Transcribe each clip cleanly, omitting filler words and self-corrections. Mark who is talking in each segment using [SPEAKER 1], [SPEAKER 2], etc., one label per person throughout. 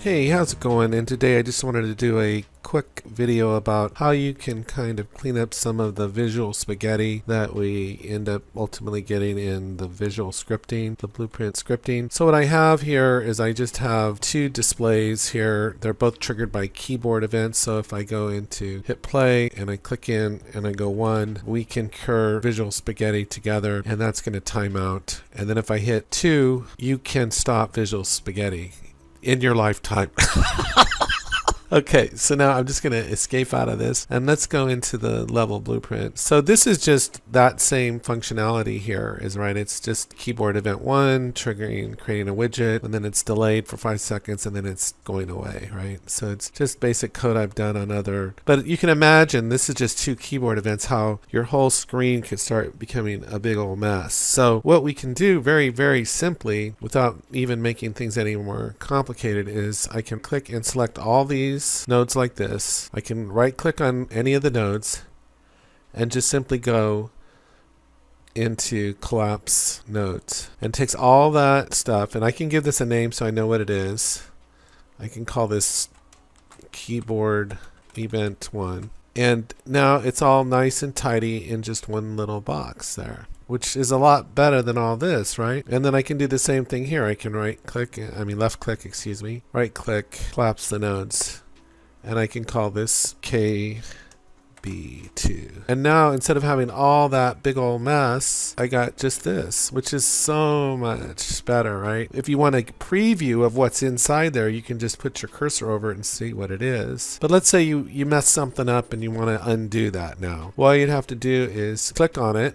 [SPEAKER 1] Hey, how's it going? And today I just wanted to do a quick video about how you can kind of clean up some of the visual spaghetti that we end up ultimately getting in the visual scripting, the blueprint scripting. So what I have here is I just have two displays here. They're both triggered by keyboard events. So if I go into hit play and I click in and I go 1, we can cur visual spaghetti together, and that's going to time out. And then if I hit 2, you can stop visual spaghetti in your lifetime. Okay, so now I'm just going to escape out of this and let's go into the level blueprint. So this is just that same functionality here is right. It's just keyboard event 1 triggering, creating a widget, and then it's delayed for 5 seconds and then it's going away, right? So it's just basic code I've done on other, but you can imagine this is just 2 keyboard events, how your whole screen could start becoming a big old mess. So what we can do very, very simply without even making things any more complicated is I can click and select all these nodes like this. I can right click on any of the nodes and just simply go into collapse nodes, and takes all that stuff, and I can give this a name so I know what it is. I can call this keyboard event 1, and now it's all nice and tidy in just one little box there, which is a lot better than all this, right? And then I can do the same thing here. I can left click, right click, collapse the nodes, and I can call this KB2. And now instead of having all that big old mess, I got just this, which is so much better, right? If you want a preview of what's inside there, you can just put your cursor over it and see what it is. But let's say you mess something up and you want to undo that now. Well, all you'd have to do is click on it,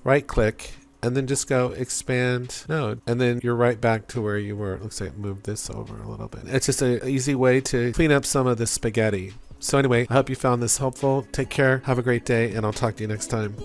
[SPEAKER 1] right click, and then just go expand node, and then you're right back to where you were. It looks like it moved this over a little bit. It's just an easy way to clean up some of the spaghetti. So anyway, I hope you found this helpful. Take care, have a great day, and I'll talk to you next time.